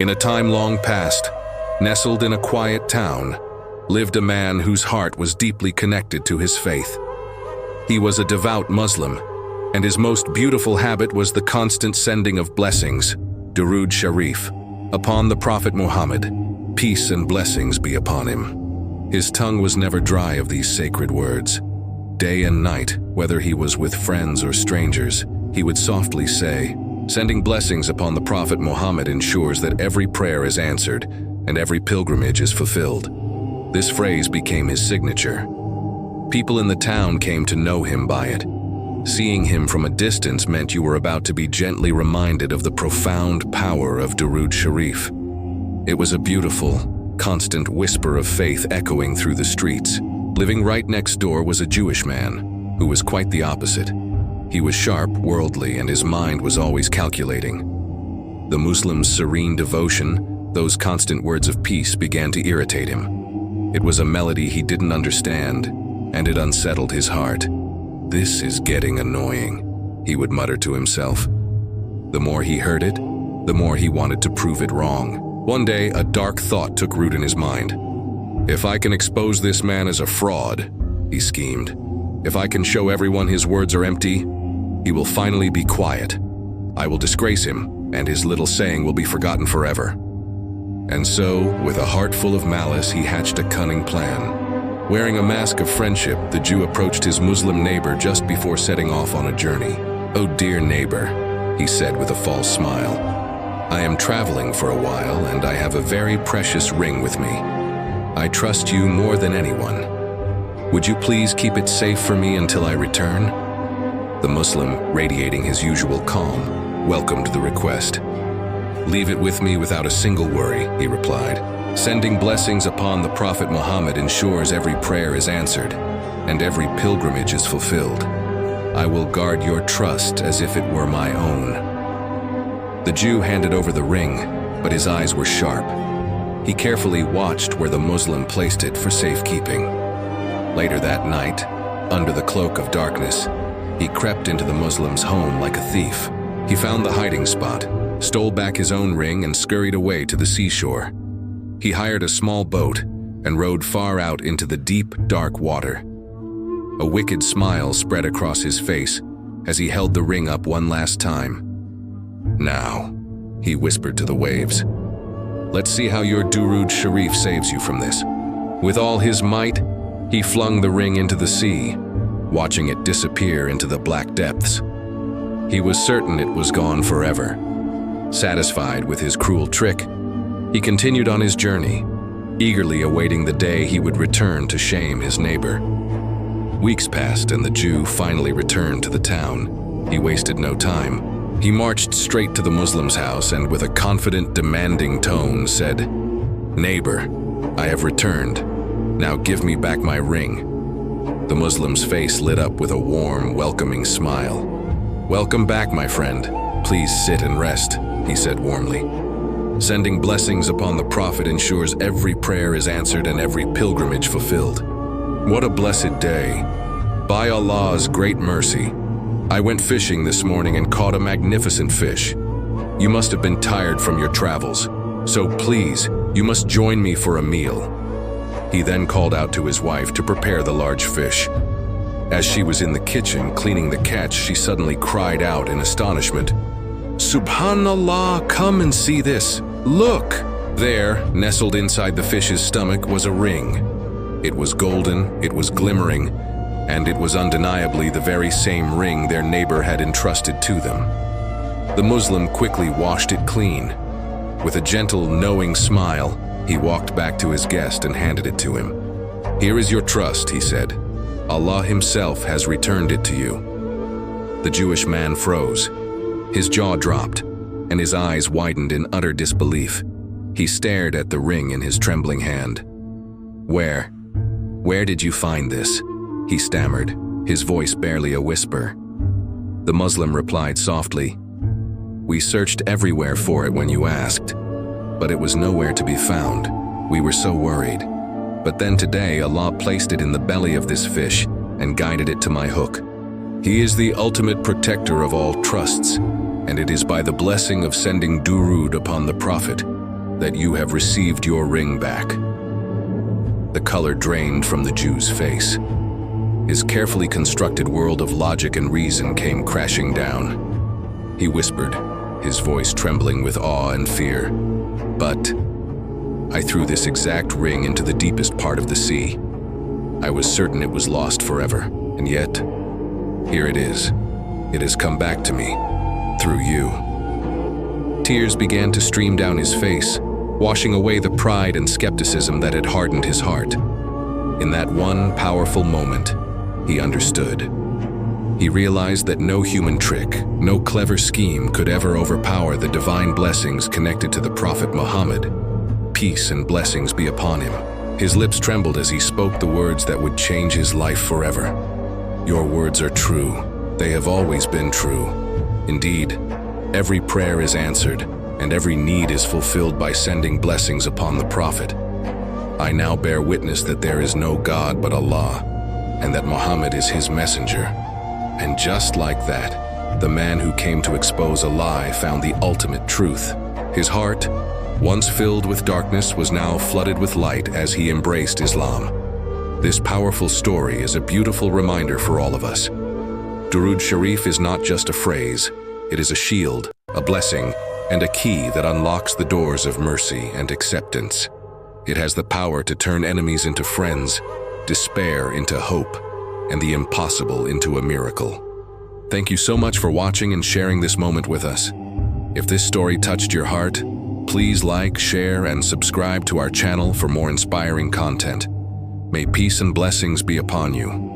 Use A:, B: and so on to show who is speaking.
A: In a time long past, nestled in a quiet town, lived a man whose heart was deeply connected to his faith. He was a devout Muslim, and his most beautiful habit was the constant sending of blessings, Durood Shareef, upon the Prophet Muhammad. Peace and blessings be upon him. His tongue was never dry of these sacred words. Day and night, whether he was with friends or strangers, he would softly say, "Sending blessings upon the Prophet Muhammad ensures that every prayer is answered and every pilgrimage is fulfilled." This phrase became his signature. People in the town came to know him by it. Seeing him from a distance meant you were about to be gently reminded of the profound power of Durood Shareef. It was a beautiful, constant whisper of faith echoing through the streets. Living right next door was a Jewish man, who was quite the opposite. He was sharp, worldly, and his mind was always calculating. The Muslim's serene devotion, those constant words of peace, began to irritate him. It was a melody he didn't understand, and it unsettled his heart. "This is getting annoying," he would mutter to himself. The more he heard it, the more he wanted to prove it wrong. One day, a dark thought took root in his mind. "If I can expose this man as a fraud," he schemed, "if I can show everyone his words are empty, he will finally be quiet. I will disgrace him, and his little saying will be forgotten forever." And so, with a heart full of malice, he hatched a cunning plan. Wearing a mask of friendship, the Jew approached his Muslim neighbor just before setting off on a journey. "Oh dear neighbor," he said with a false smile, "I am traveling for a while and I have a very precious ring with me. I trust you more than anyone. Would you please keep it safe for me until I return?" The Muslim, radiating his usual calm, welcomed the request. "Leave it with me without a single worry," he replied. "Sending blessings upon the Prophet Muhammad ensures every prayer is answered and every pilgrimage is fulfilled. I will guard your trust as if it were my own." The Jew handed over the ring, but his eyes were sharp. He carefully watched where the Muslim placed it for safekeeping. Later that night, under the cloak of darkness, he crept into the Muslim's home like a thief. He found the hiding spot, stole back his own ring, and scurried away to the seashore. He hired a small boat and rowed far out into the deep, dark water. A wicked smile spread across his face as he held the ring up one last time. "Now," he whispered to the waves, "let's see how your Durood Shareef saves you from this." With all his might, he flung the ring into the sea, watching it disappear into the black depths. He was certain it was gone forever. Satisfied with his cruel trick, he continued on his journey, eagerly awaiting the day he would return to shame his neighbor. Weeks passed and the Jew finally returned to the town. He wasted no time. He marched straight to the Muslim's house and with a confident, demanding tone said, "Neighbor, I have returned. Now give me back my ring." The Muslim's face lit up with a warm, welcoming smile. "Welcome back, my friend. Please sit and rest," he said warmly. "Sending blessings upon the Prophet ensures every prayer is answered and every pilgrimage fulfilled. What a blessed day. By Allah's great mercy, I went fishing this morning and caught a magnificent fish. You must have been tired from your travels, so please, you must join me for a meal." He then called out to his wife to prepare the large fish. As she was in the kitchen cleaning the catch, she suddenly cried out in astonishment, "Subhanallah, come and see this. Look!" There, nestled inside the fish's stomach, was a ring. It was golden, it was glimmering, and it was undeniably the very same ring their neighbor had entrusted to them. The Muslim quickly washed it clean. With a gentle, knowing smile, he walked back to his guest and handed it to him. "Here is your trust," he said. "Allah himself has returned it to you." The Jewish man froze. His jaw dropped, and his eyes widened in utter disbelief. He stared at the ring in his trembling hand. Where did you find this?" he stammered, his voice barely a whisper. The Muslim replied softly, "We searched everywhere for it when you asked, but it was nowhere to be found. We were so worried. But then today Allah placed it in the belly of this fish and guided it to my hook. He is the ultimate protector of all trusts, and it is by the blessing of sending Durood upon the Prophet that you have received your ring back." The color drained from the Jew's face. His carefully constructed world of logic and reason came crashing down. He whispered, his voice trembling with awe and fear, "But I threw this exact ring into the deepest part of the sea. I was certain it was lost forever, and yet, here it is. It has come back to me, through you." Tears began to stream down his face, washing away the pride and skepticism that had hardened his heart. In that one powerful moment, he understood. He realized that no human trick, no clever scheme could ever overpower the divine blessings connected to the Prophet Muhammad. Peace and blessings be upon him. His lips trembled as he spoke the words that would change his life forever. "Your words are true. They have always been true. Indeed, every prayer is answered, and every need is fulfilled by sending blessings upon the Prophet. I now bear witness that there is no God but Allah, and that Muhammad is his messenger." And just like that, the man who came to expose a lie found the ultimate truth. His heart, once filled with darkness, was now flooded with light as he embraced Islam. This powerful story is a beautiful reminder for all of us. Durood Shareef is not just a phrase, it is a shield, a blessing, and a key that unlocks the doors of mercy and acceptance. It has the power to turn enemies into friends, despair into hope, and the impossible into a miracle. Thank you so much for watching and sharing this moment with us. If this story touched your heart, please like, share, and subscribe to our channel for more inspiring content. May peace and blessings be upon you.